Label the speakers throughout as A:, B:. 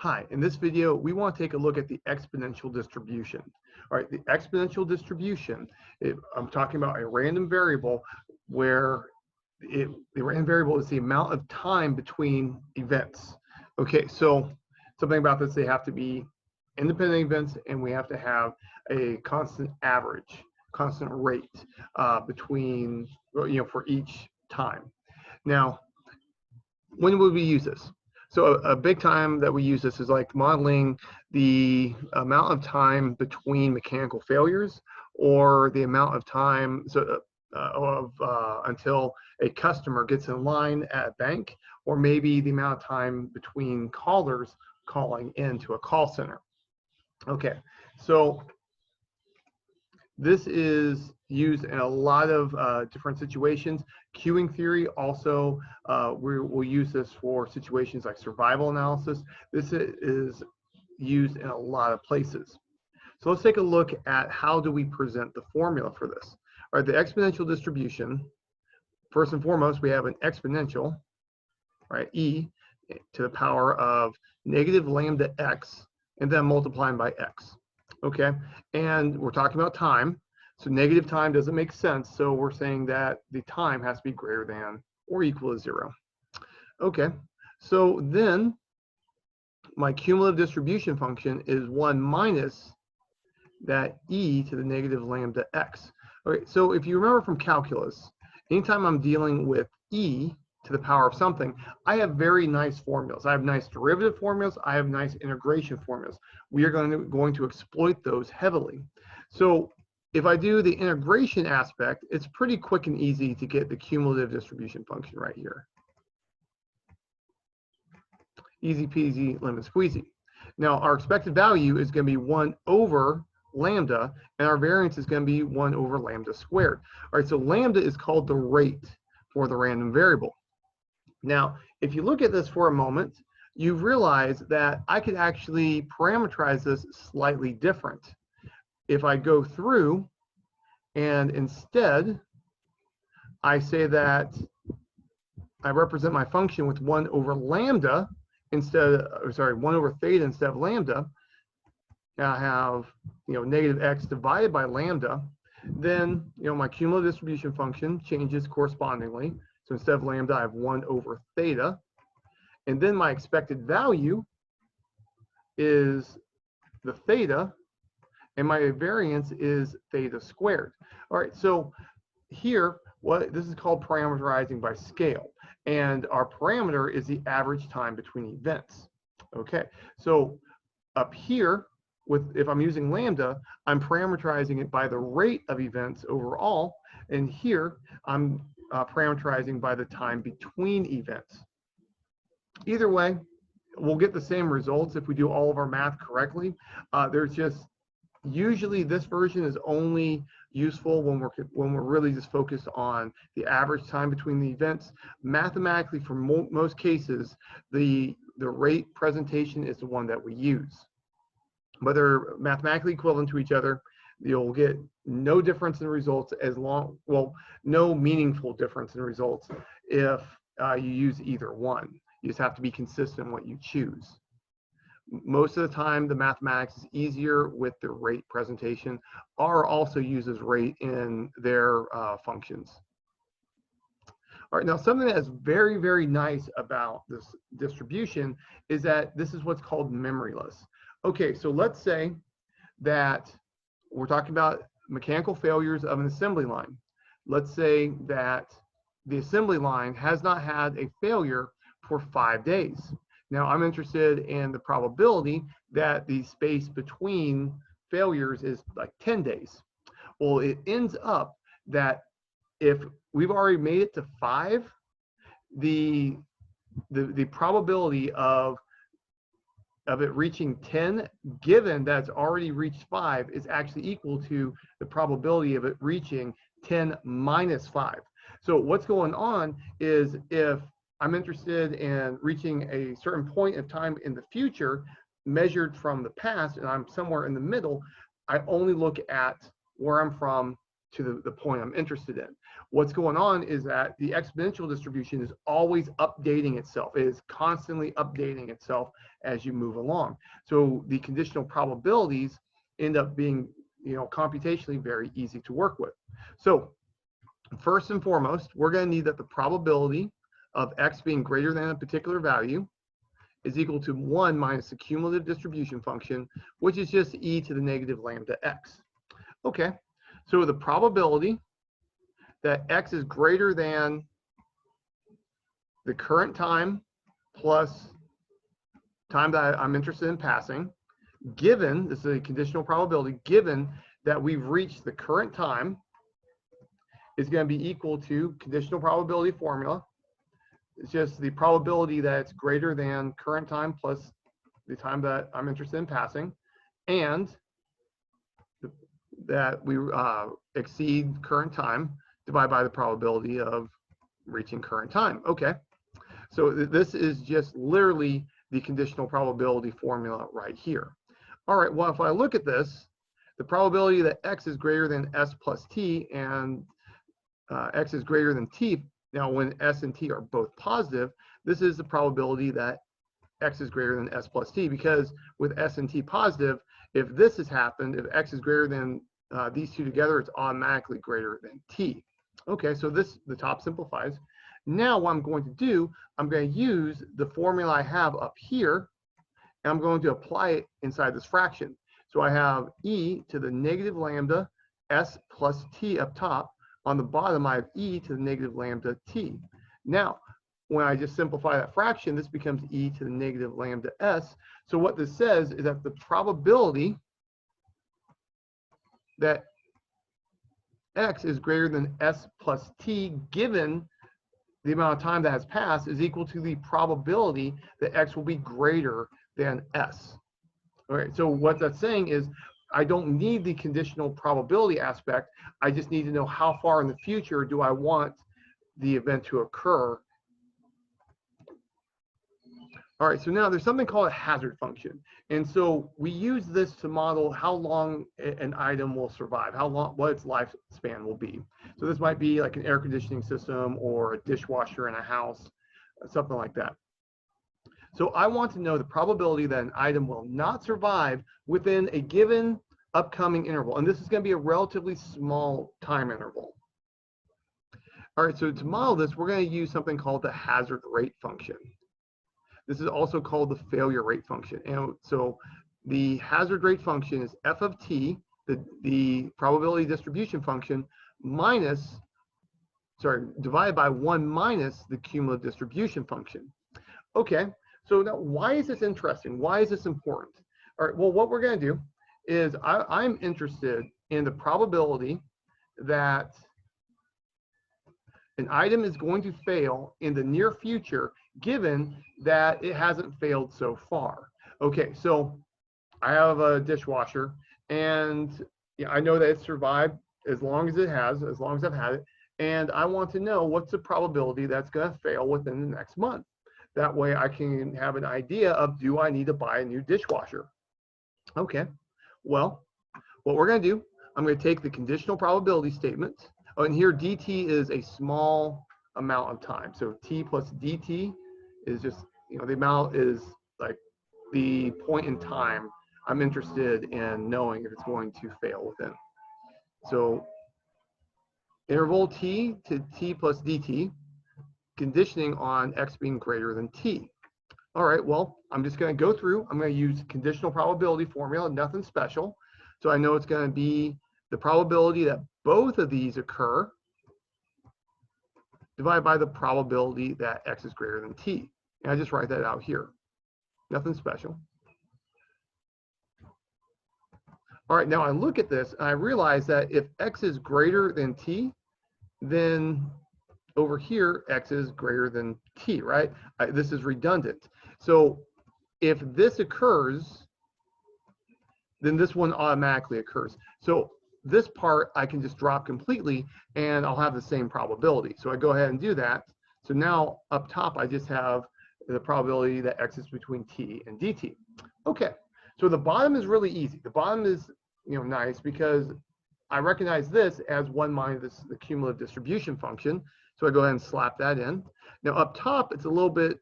A: Hi, in this video, we want to take a look at the exponential distribution. All right, the exponential distribution, I'm talking about a random variable where the random variable is the amount of time between events. Okay, so something about this, they have to be independent events and we have to have a constant average, constant rate between, for each time. Now, when would we use this? So a big time that we use this is like modeling the amount of time between mechanical failures, or the amount of time until a customer gets in line at a bank, or maybe the amount of time between callers calling into a call center. Okay, so this is used in a lot of different situations. Queuing theory also, we'll use this for situations like survival analysis. This is used in a lot of places. So let's take a look at how do we present the formula for this. All right, the exponential distribution, first and foremost, we have an exponential, right, e to the power of negative lambda x, and then multiplying by x. Okay, and we're talking about time. So negative time doesn't make sense. So we're saying that the time has to be greater than or equal to 0. Okay, so then my cumulative distribution function is 1 minus that e to the negative lambda x. Okay, so if you remember from calculus, anytime I'm dealing with e to the power of something, I have very nice formulas. I have nice derivative formulas. I have nice integration formulas. We are going to exploit those heavily. So if I do the integration aspect, it's pretty quick and easy to get the cumulative distribution function right here. Easy peasy, lemon squeezy. Now our expected value is going to be 1 over lambda, and our variance is going to be 1 over lambda squared. All right, so lambda is called the rate for the random variable. Now, if you look at this for a moment, you realize that I could actually parameterize this slightly different. If I go through and instead I say that I represent my function with 1 over lambda instead of, 1 over theta instead of lambda, I have, negative x divided by lambda, then, my cumulative distribution function changes correspondingly. So instead of lambda, I have 1 over theta. And then my expected value is the theta, and my variance is theta squared. All right, so here, this is called parameterizing by scale. And our parameter is the average time between events. Okay, so up here, if I'm using lambda, I'm parameterizing it by the rate of events overall. And here, I'm parameterizing by the time between events. Either way, we'll get the same results if we do all of our math correctly. There's just usually this version is only useful when we're really just focused on the average time between the events. Mathematically, for most cases, the rate presentation is the one that we use. But they're mathematically equivalent to each other. You'll get no difference in results no meaningful difference in results if you use either one. You just have to be consistent in what you choose. Most of the time, the mathematics is easier with the rate presentation. R also uses rate in their functions. All right, now something that is very, very nice about this distribution is that this is what's called memoryless. Okay, so let's say that we're talking about mechanical failures of an assembly line. Let's say that the assembly line has not had a failure for 5 days. Now I'm interested in the probability that the space between failures is like 10 days. Well, it ends up that if we've already made it to 5, the probability of it reaching 10, given that it's already reached 5, is actually equal to the probability of it reaching 10 minus 5. So what's going on is, if I'm interested in reaching a certain point of time in the future, measured from the past, and I'm somewhere in the middle, I only look at where I'm from to the point I'm interested in. what's going on is that the exponential distribution is always updating itself. It is constantly updating itself as you move along. So the conditional probabilities end up being, computationally very easy to work with. So first and foremost, we're going to need that the probability of x being greater than a particular value is equal to 1 minus the cumulative distribution function, which is just e to the negative lambda x. Okay, so the probability that x is greater than the current time plus time that I'm interested in passing, given, this is a conditional probability, given that we've reached the current time, is going to be equal to conditional probability formula. It's just the probability that it's greater than current time plus the time that I'm interested in passing, and that we exceed current time divided by the probability of reaching current time. Okay, so this is just literally the conditional probability formula right here. All right, well, if I look at this, the probability that x is greater than s plus t and x is greater than t, now when s and t are both positive, this is the probability that x is greater than s plus t, because with s and t positive, if this has happened, if x is greater than these two together, it's automatically greater than t. Okay, so the top simplifies. Now what I'm going to do, I'm going to use the formula I have up here, and I'm going to apply it inside this fraction. So I have e to the negative lambda s plus t up top. On the bottom, I have e to the negative lambda t. Now, when I just simplify that fraction, this becomes e to the negative lambda s. So what this says is that the probability that x is greater than s plus t, given the amount of time that has passed, is equal to the probability that x will be greater than s. All right, so what that's saying is I don't need the conditional probability aspect. I just need to know how far in the future do I want the event to occur. All right, so now there's something called a hazard function. And so we use this to model how long an item will survive, what its lifespan will be. So this might be like an air conditioning system or a dishwasher in a house, something like that. So I want to know the probability that an item will not survive within a given upcoming interval. And this is going to be a relatively small time interval. All right, so to model this, we're going to use something called the hazard rate function. This is also called the failure rate function. And so the hazard rate function is f of t, the probability distribution function, divided by 1 minus the cumulative distribution function. Okay. So now, why is this interesting? Why is this important? All right, well, what we're going to do is I'm interested in the probability that an item is going to fail in the near future, given that it hasn't failed so far. Okay, so I have a dishwasher, and I know that it's survived as long as it has, as long as I've had it, and I want to know what's the probability that's going to fail within the next month. That way I can have an idea of, do I need to buy a new dishwasher? Okay, well, what we're going to do, I'm going to take the conditional probability statement. Oh, and here dt is a small amount of time. So t plus dt is just, the amount is like the point in time I'm interested in knowing if it's going to fail within. So interval t to t plus dt, conditioning on x being greater than t. All right, well, I'm just going to go through. I'm going to use conditional probability formula, nothing special. So I know it's going to be the probability that both of these occur divided by the probability that x is greater than t. And I just write that out here. Nothing special. All right, now I look at this and I realize that if x is greater than t, then over here, x is greater than t, right? This is redundant. So if this occurs, then this one automatically occurs. So this part I can just drop completely and I'll have the same probability. So I go ahead and do that. So now up top, I just have the probability that x is between t and dt. Okay, so the bottom is really easy. The bottom is nice because I recognize this as 1 minus the cumulative distribution function. So I go ahead and slap that in. Now up top, it's a little bit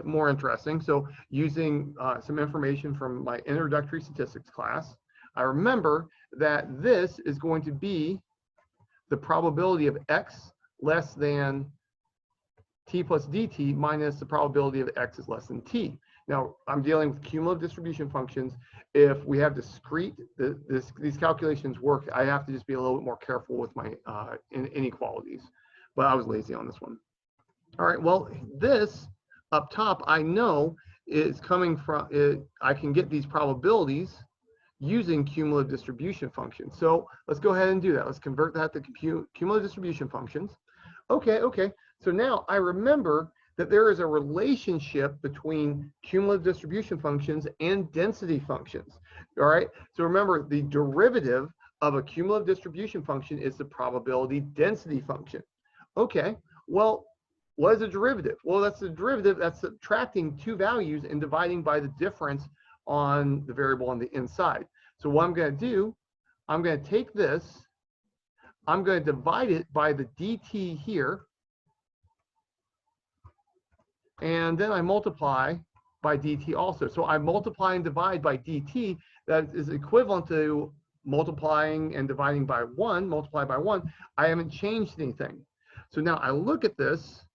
A: more interesting. So using some information from my introductory statistics class, I remember that this is going to be the probability of x less than t plus dt minus the probability of x is less than t. Now, I'm dealing with cumulative distribution functions. If we have discrete, these calculations work, I have to just be a little bit more careful with my inequalities. But I was lazy on this one. All right, well, this up top, I know is coming from, I can get these probabilities using cumulative distribution functions. So let's go ahead and do that. Let's convert that to cumulative distribution functions. Okay. So now I remember that there is a relationship between cumulative distribution functions and density functions. All right. So remember, the derivative of a cumulative distribution function is the probability density function. Okay. Well, what is a derivative? Well, that's the derivative. That's subtracting two values and dividing by the difference on the variable on the inside. So what I'm going to do, I'm going to take this, I'm going to divide it by the dt here, and then I multiply by dt also. So I multiply and divide by dt. That is equivalent to multiplying and dividing by 1, multiply by 1. I haven't changed anything. So now I look at this,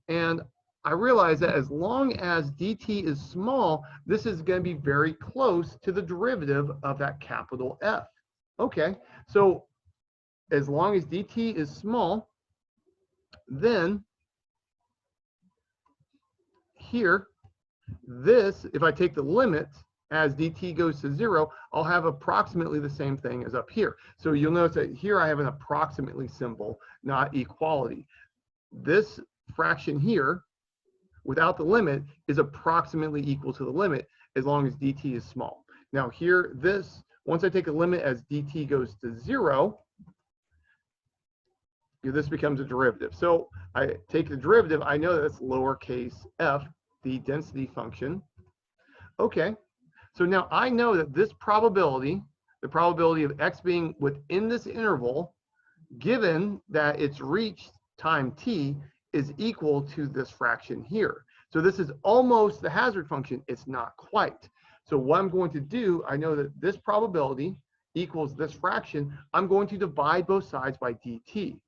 A: and I realize that as long as dt is small, this is going to be very close to the derivative of that capital F. Okay, so as long as dt is small, then here, this, if I take the limit as dt goes to 0, I'll have approximately the same thing as up here. So you'll notice that here I have an approximately symbol, not equality. This fraction here, without the limit, is approximately equal to the limit as long as dt is small. Now here, this, once I take a limit as dt goes to 0, this becomes a derivative. So I take the derivative, I know that's lowercase f, the density function. Okay, so now I know that this probability, the probability of x being within this interval, given that it's reached time t, is equal to this fraction here. So this is almost the hazard function. It's not quite. So what I'm going to do, I know that this probability equals this fraction. I'm going to divide both sides by dt.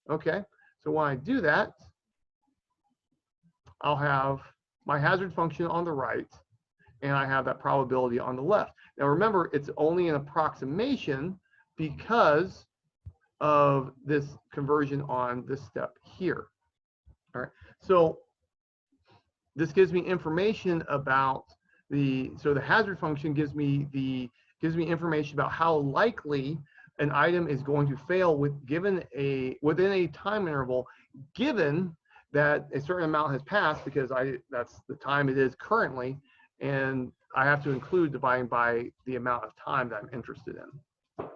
A: Okay, so when I do that, I'll have my hazard function on the right, and I have that probability on the left. Now remember, it's only an approximation because of this conversion on this step here. All right, so this gives me information about the hazard function gives me information about how likely an item is going to fail within a time interval, given that a certain amount has passed, because that's the time it is currently, and I have to include dividing by the amount of time that I'm interested in.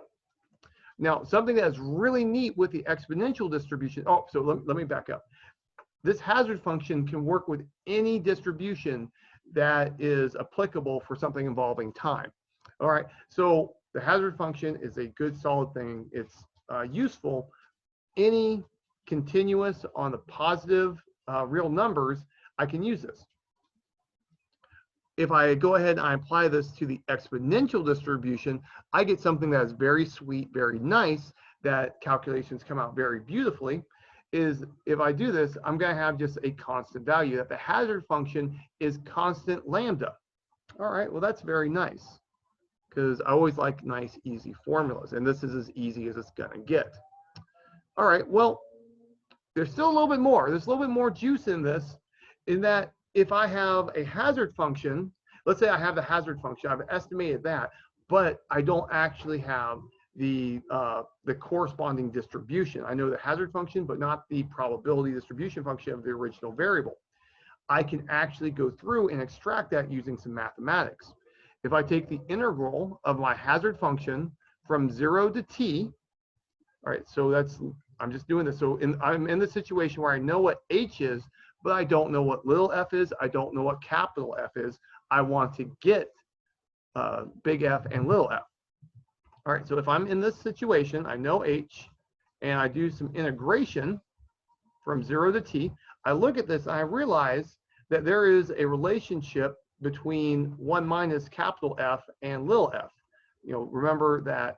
A: Now, something that's really neat with the exponential distribution, so let me back up. This hazard function can work with any distribution that is applicable for something involving time. All right, so the hazard function is a good solid thing. It's useful. Any continuous on the positive real numbers, I can use this. If I go ahead and I apply this to the exponential distribution, I get something that is very sweet, very nice, that calculations come out very beautifully. Is if I do this, I'm going to have just a constant value, that the hazard function is constant lambda. All right, well, that's very nice, because I always like nice, easy formulas, and this is as easy as it's going to get. All right, well, there's still a little bit more. There's a little bit more juice in this, in that if I have a hazard function, let's say I have the hazard function, I've estimated that, but I don't actually have the corresponding distribution. I know the hazard function, but not the probability distribution function of the original variable. I can actually go through and extract that using some mathematics. If I take the integral of my hazard function from 0 to t, all right, so I'm just doing this. So I'm in the situation where I know what h is, but I don't know what little f is. I don't know what capital F is. I want to get big F and little f. All right, so if I'm in this situation, I know h, and I do some integration from 0 to t, I look at this and I realize that there is a relationship between 1 minus capital F and little f. You know, remember that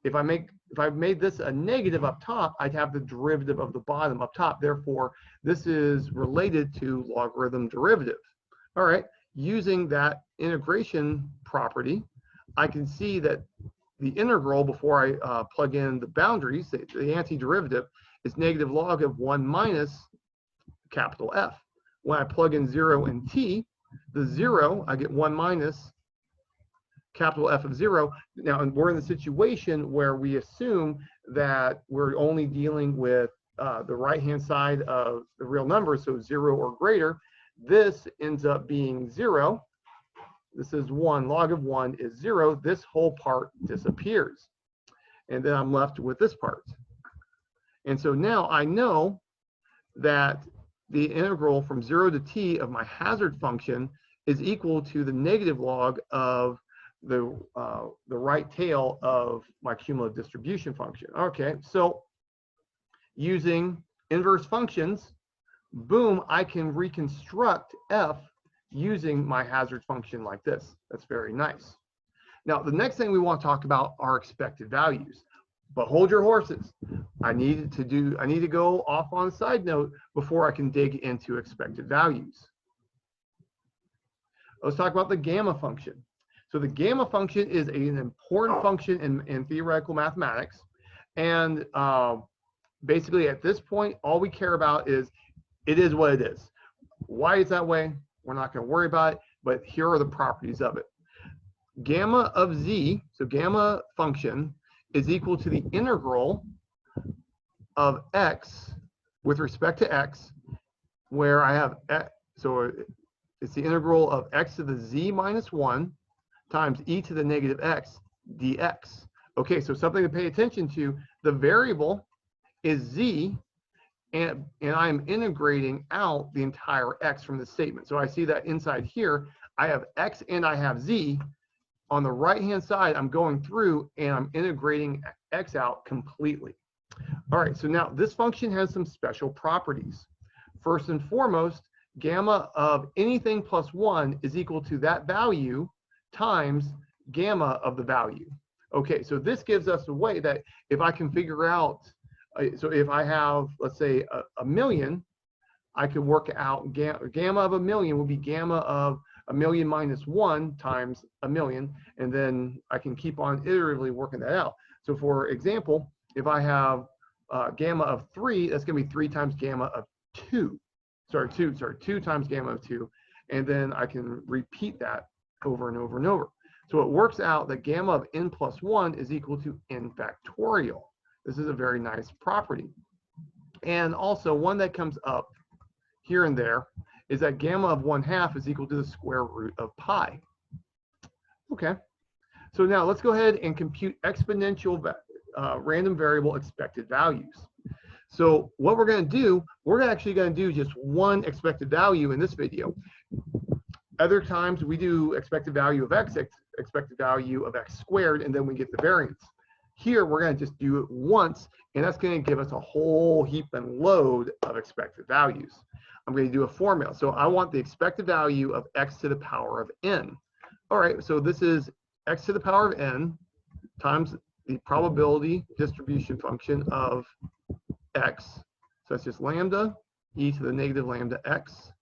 A: if I made this a negative up top, I'd have the derivative of the bottom up top. Therefore, this is related to logarithm derivative. All right, using that integration property, I can see that the integral, before I plug in the boundaries, the antiderivative, is negative log of 1 minus capital F. When I plug in 0 and t, the 0, I get 1 minus capital F of 0. Now, we're in the situation where we assume that we're only dealing with the right-hand side of the real number, so 0 or greater. This ends up being 0. This is 1. Log of 1 is 0. This whole part disappears. And then I'm left with this part. And so now I know that the integral from 0 to t of my hazard function is equal to the negative log of the right tail of my cumulative distribution function. Okay, so using inverse functions, boom, I can reconstruct f using my hazard function like this. That's very nice. Now, the next thing we want to talk about are expected values. But hold your horses. I need to go off on a side note before I can dig into expected values. Let's talk about the gamma function. So the gamma function is an important function in theoretical mathematics. And basically at this point, all we care about is it is what it is. Why it's that way, we're not going to worry about it, but here are the properties of it. Gamma of z, so gamma function, is equal to the integral of x with respect to x, where I have x, so it's the integral of x to the z minus 1 times e to the negative x dx. Okay, so something to pay attention to, the variable is z, and I'm integrating out the entire x from the statement. So I see that inside here, I have x and I have z. On the right-hand side, I'm going through and I'm integrating x out completely. All right, so now this function has some special properties. First and foremost, gamma of anything plus 1 is equal to that value times gamma of the value. Okay, so this gives us a way that if I can figure out, so if I have, let's say, a million, I can work out gamma of a million will be gamma of a million minus 1 times a million, and then I can keep on iteratively working that out. So for example, if I have gamma of 3, that's going to be 3 times gamma of 2. Sorry, 2 times gamma of 2, and then I can repeat that over and over and over. So it works out that gamma of n plus 1 is equal to n factorial. This is a very nice property. And also one that comes up here and there is that gamma of 1/2 is equal to the square root of pi. Okay, so now let's go ahead and compute exponential random variable expected values. So what we're going to do, we're actually going to do just one expected value in this video. Other times we do expected value of x, expected value of x squared, and then we get the variance. Here we're going to just do it once, and that's going to give us a whole heap and load of expected values. I'm going to do a formula. So I want the expected value of x to the power of n. All right, so this is x to the power of n times the probability distribution function of x. So that's just lambda e to the negative lambda x.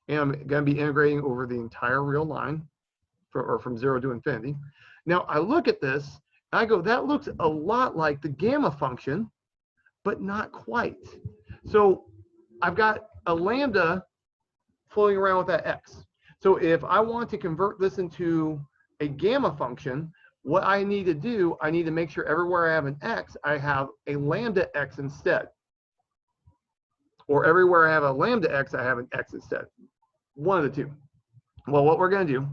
A: And I'm going to be integrating over the entire real line, or from 0 to infinity. Now I look at this, and I go, that looks a lot like the gamma function, but not quite. So I've got a lambda floating around with that x. So if I want to convert this into a gamma function, what I need to do, I need to make sure everywhere I have an x, I have a lambda x instead. Or everywhere I have a lambda x, I have an x instead. One of the two. Well, what we're going to do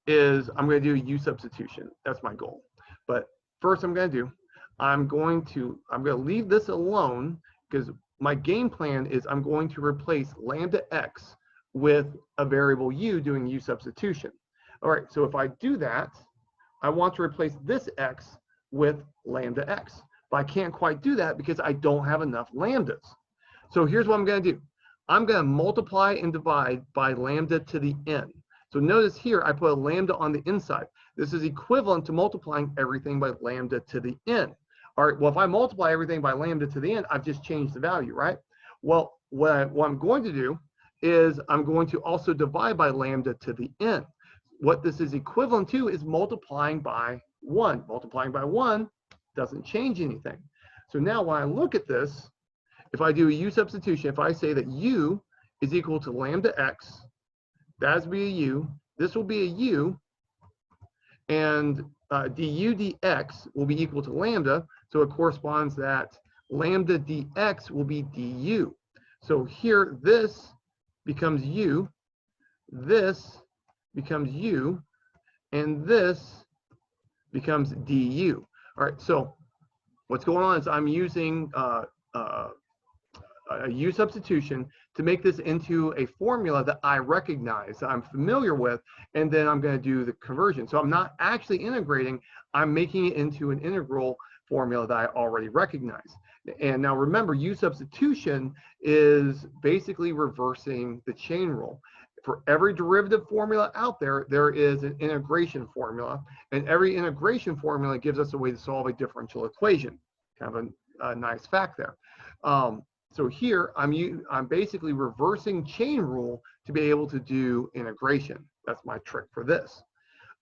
A: is I'm going to do u substitution. That's my goal. But first I'm going to leave this alone, because my game plan is I'm going to replace lambda x with a variable u doing u substitution. All right, so if I do that, I want to replace this x with lambda x. But I can't quite do that because I don't have enough lambdas. So here's what I'm going to do. I'm going to multiply and divide by lambda to the n. So notice here, I put a lambda on the inside. This is equivalent to multiplying everything by lambda to the n. All right, well, if I multiply everything by lambda to the n, I've just changed the value, right? Well, what I'm going to do is I'm going to also divide by lambda to the n. What this is equivalent to is multiplying by 1. Multiplying by 1 doesn't change anything. So now when I look at this, if I do a u substitution, if I say that u is equal to lambda x, that will be a u, this will be a u, and du dx will be equal to lambda, so it corresponds that lambda dx will be du. So here, this becomes u, this becomes u, and this becomes du. All right, so what's going on is I'm using a u substitution to make this into a formula that I recognize, that I'm familiar with, and then I'm going to do the conversion. So I'm not actually integrating, I'm making it into an integral formula that I already recognize. And now remember, u substitution is basically reversing the chain rule. For every derivative formula out there, there is an integration formula, and every integration formula gives us a way to solve a differential equation. Kind of a nice fact there. So here, I'm basically reversing chain rule to be able to do integration. That's my trick for this.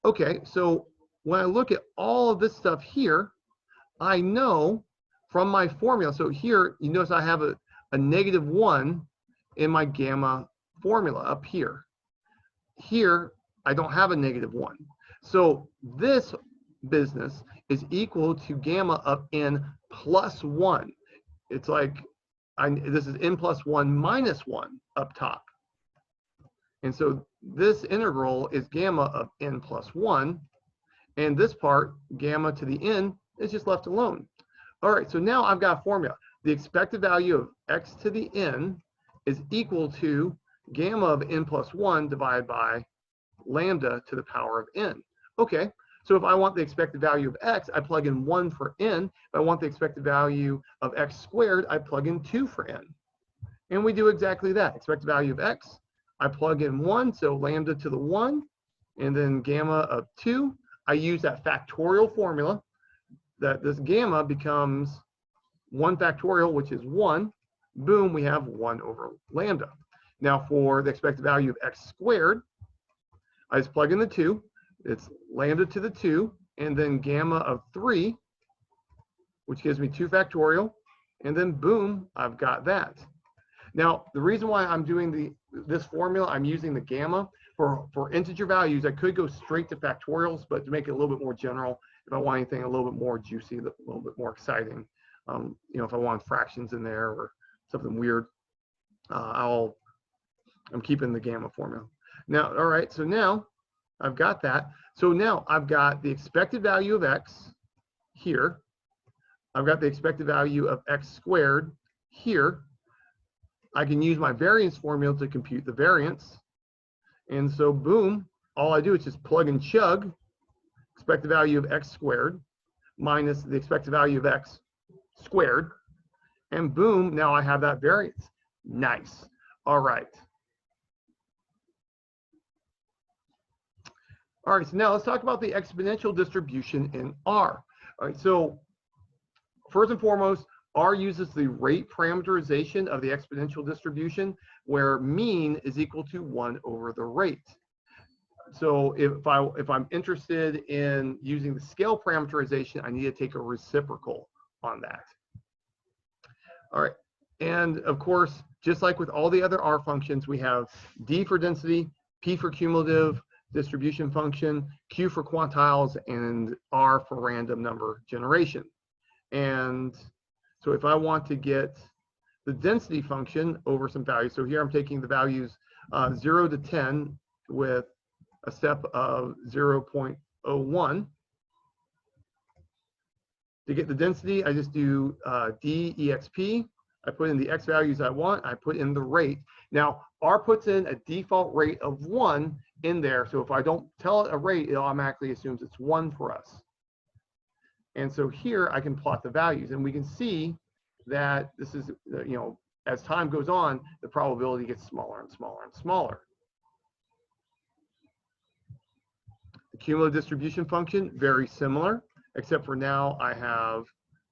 A: Okay, so when I look at all of this stuff here, I know from my formula, so here, you notice I have a -1 in my gamma formula up here. Here, I don't have a -1. So this business is equal to gamma of n plus 1. It's like, this is n plus 1 minus 1 up top. And so this integral is gamma of n plus 1. And this part, gamma to the n, is just left alone. All right, so now I've got a formula. The expected value of x to the n is equal to gamma of n plus 1 divided by lambda to the power of n. Okay, so if I want the expected value of x, I plug in 1 for n. If I want the expected value of x squared, I plug in 2 for n. And we do exactly that. Expected value of x, I plug in 1, so lambda to the 1, and then gamma of 2. I use that factorial formula, that this gamma becomes 1 factorial, which is 1. Boom, we have 1 over lambda. Now for the expected value of x squared, I just plug in the 2. It's lambda to the 2, and then gamma of 3, which gives me 2 factorial, and then boom, I've got that. Now, the reason why I'm doing this formula, I'm using the gamma. For integer values, I could go straight to factorials, but to make it a little bit more general, if I want anything a little bit more juicy, a little bit more exciting, you know, if I want fractions in there or something weird, I'm keeping the gamma formula. Now, all right, so now I've got that. So now I've got the expected value of x here. I've got the expected value of x squared here. I can use my variance formula to compute the variance. And so boom, all I do is just plug and chug expected value of x squared minus the expected value of x squared. And boom, now I have that variance. Nice. All right. All right, so now let's talk about the exponential distribution in R. All right, so first and foremost, R uses the rate parameterization of the exponential distribution, where mean is equal to 1 over the rate. So if I'm interested in using the scale parameterization, I need to take a reciprocal on that. All right, and of course, just like with all the other R functions, we have D for density, P for cumulative distribution function, Q for quantiles, and R for random number generation. And so if I want to get the density function over some values, so here I'm taking the values 0 to 10 with a step of 0.01. To get the density, I just do DEXP. I put in the X values I want. I put in the rate. Now, R puts in a default rate of 1 in there. So if I don't tell it a rate, it automatically assumes it's 1 for us. And so here I can plot the values, and we can see that this is, as time goes on, the probability gets smaller and smaller and smaller. The cumulative distribution function, very similar, except for now I have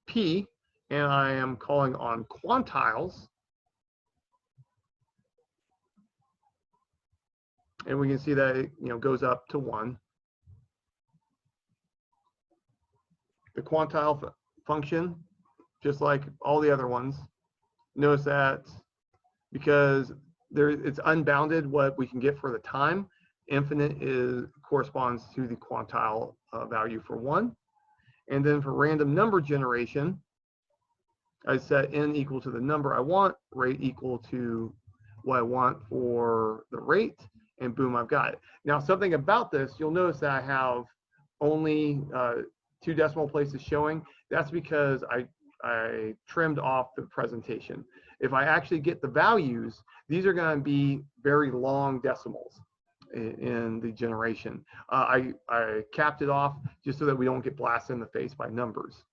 A: P, and I am calling on quantiles. And we can see that it goes up to 1. The quantile function, just like all the other ones, notice that because it's unbounded what we can get for the time, infinite corresponds to the quantile value for 1. And then for random number generation, I set n equal to the number I want, rate equal to what I want for the rate, and boom, I've got it. Now, something about this, you'll notice that I have only 2 decimal places showing. That's because I trimmed off the presentation. If I actually get the values, these are going to be very long decimals in the generation. I capped it off just so that we don't get blasted in the face by numbers.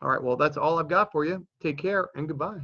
A: All right, well, that's all I've got for you. Take care and goodbye.